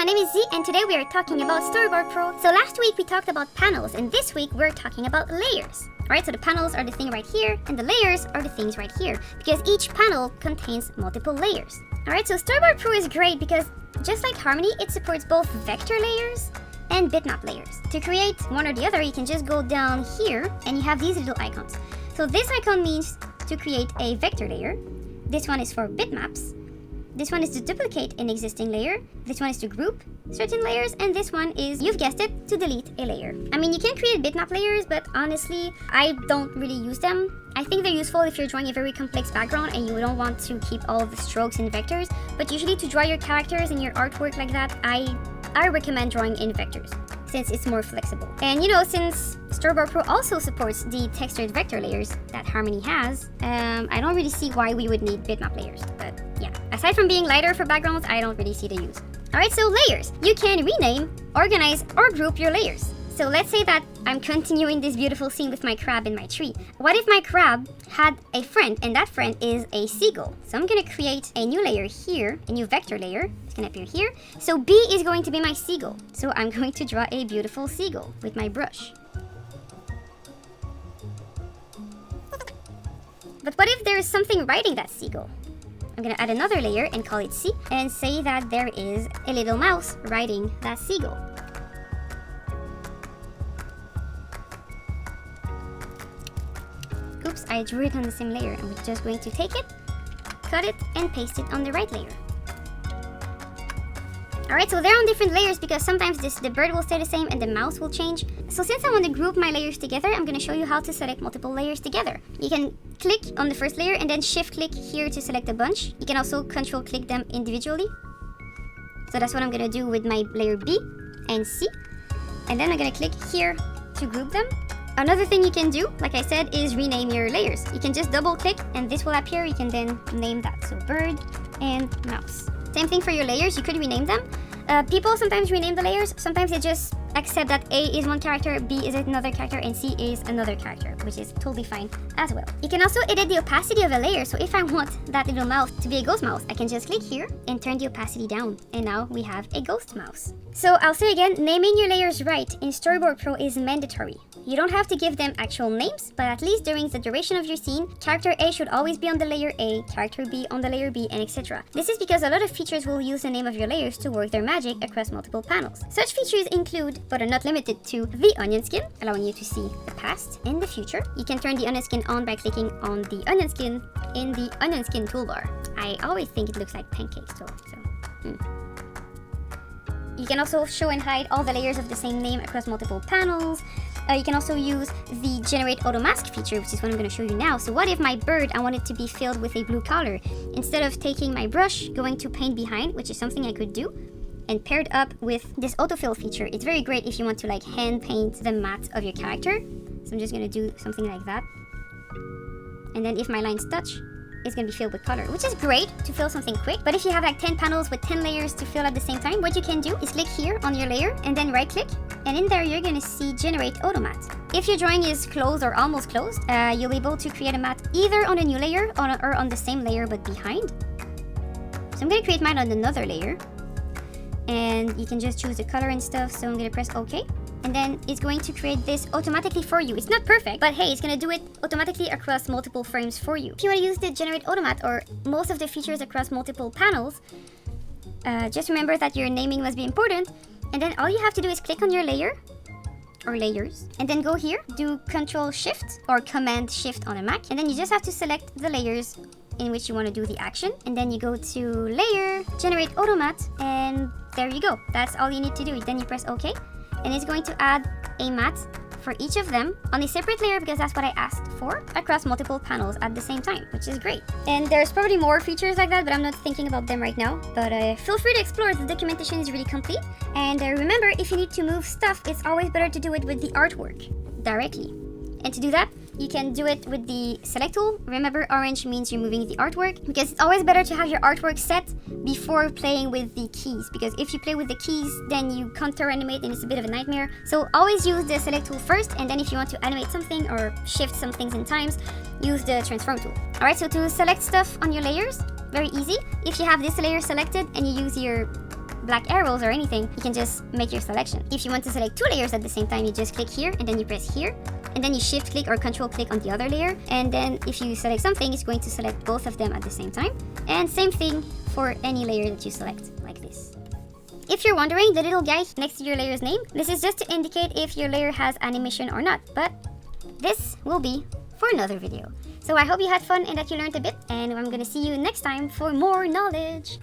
name is Z, and today we are talking about Storyboard Pro. So last week we talked about panels, and this week we're talking about layers. Alright, so the panels are the thing right here, and the layers are the things right here, because each panel contains multiple layers. Alright, so Storyboard Pro is great because, just like Harmony, it supports both vector layers and bitmap layers. To create one or the other, you can just go down here, and you have these little icons. So this icon means to create a vector layer. This one is for bitmaps. This one is to duplicate an existing layer. This one is to group certain layers. And this one is, you've guessed it, to delete a layer. I mean, you can create bitmap layers, but honestly, I don't really use them. I think they're useful if you're drawing a very complex background and you don't want to keep all of the strokes in vectors. But usually to draw your characters and your artwork like that, I recommend drawing in vectors, since it's more flexible. And you know, since Storyboard Pro also supports the textured vector layers that Harmony has, I don't really see why we would need bitmap layers. But yeah, aside from being lighter for backgrounds, I don't really see the use. Alright, so layers. You can rename, organize, or group your layers. So let's say that I'm continuing this beautiful scene with my crab in my tree. What if my crab had a friend, and that friend is a seagull? So I'm gonna create a new layer here, a new vector layer. It's gonna appear here. So B is going to be my seagull. So I'm going to draw a beautiful seagull with my brush. But what if there is something riding that seagull? I'm gonna add another layer and call it C, and say that there is a little mouse riding that seagull. Oops, I drew it on the same layer, and we're just going to take it, cut it, and paste it on the right layer. Alright, so they're on different layers because sometimes the bird will stay the same and the mouse will change. So since I want to group my layers together, I'm going to show you how to select multiple layers together. You can click on the first layer and then shift click here to select a bunch. You can also control click them individually. So that's what I'm going to do with my layer B and C. And then I'm going to click here to group them. Another thing you can do, like I said, is rename your layers. You can just double click and this will appear. You can then name that. So bird and mouse. Same thing for your layers, you could rename them. People sometimes rename the layers. Sometimes they just accept that A is one character, B is another character, and C is another character, which is totally fine as well. You can also edit the opacity of a layer. So if I want that little mouse to be a ghost mouse, I can just click here and turn the opacity down. And now we have a ghost mouse. So I'll say again, naming your layers right in Storyboard Pro is mandatory. You don't have to give them actual names, but at least during the duration of your scene, character A should always be on the layer A, character B on the layer B, and etc. This is because a lot of features will use the name of your layers to work their magic across multiple panels. Such features include, but are not limited to, the onion skin, allowing you to see the past and the future. You can turn the onion skin on by clicking on the onion skin in the onion skin toolbar. I always think it looks like pancakes though, You can also show and hide all the layers of the same name across multiple panels. You can also use the Generate Auto Mask feature, which is what I'm going to show you now. So what if my bird, I want it to be filled with a blue color? Instead of taking my brush, going to paint behind, which is something I could do, and paired up with this autofill feature, it's very great if you want to like hand paint the mat of your character. So I'm just going to do something like that. And then if my lines touch, it's going to be filled with color, which is great to fill something quick. But if you have like 10 panels with 10 layers to fill at the same time, what you can do is click here on your layer and then right click, and in there you're going to see Generate Auto Mat. If your drawing is closed or almost closed, you'll be able to create a mat either on a new layer or on the same layer but behind. So I'm going to create mine on another layer, and you can just choose the color and stuff. So I'm going to press OK. And then it's going to create this automatically for you. It's not perfect, but hey, it's going to do it automatically across multiple frames for you. If you want to use the Generate Automat or most of the features across multiple panels, just remember that your naming must be important. And then all you have to do is click on your layer or layers, and then go here, do Control Shift or Command Shift on a Mac. And then you just have to select the layers in which you want to do the action. And then you go to Layer, Generate Automat, and there you go. That's all you need to do. Then you press OK. And it's going to add a mat for each of them on a separate layer because that's what I asked for, across multiple panels at the same time, which is great. And there's probably more features like that, but I'm not thinking about them right now. But feel free to explore. The documentation is really complete. And remember, if you need to move stuff, it's always better to do it with the artwork directly. And to do that, you can do it with the select tool. Remember, orange means you're moving the artwork, because it's always better to have your artwork set before playing with the keys, because if you play with the keys, then you counter animate and it's a bit of a nightmare. So always use the select tool first, and then if you want to animate something or shift some things in times, use the transform tool. Alright, so to select stuff on your layers, very easy. If you have this layer selected and you use your black arrows or anything, you can just make your selection. If you want to select 2 layers at the same time, you just click here and then you press here. And then you shift click or control click on the other layer. And then if you select something, it's going to select both of them at the same time. And same thing for any layer that you select, like this. If you're wondering, the little guy next to your layer's name, this is just to indicate if your layer has animation or not. But this will be for another video. So I hope you had fun and that you learned a bit. And I'm gonna see you next time for more knowledge.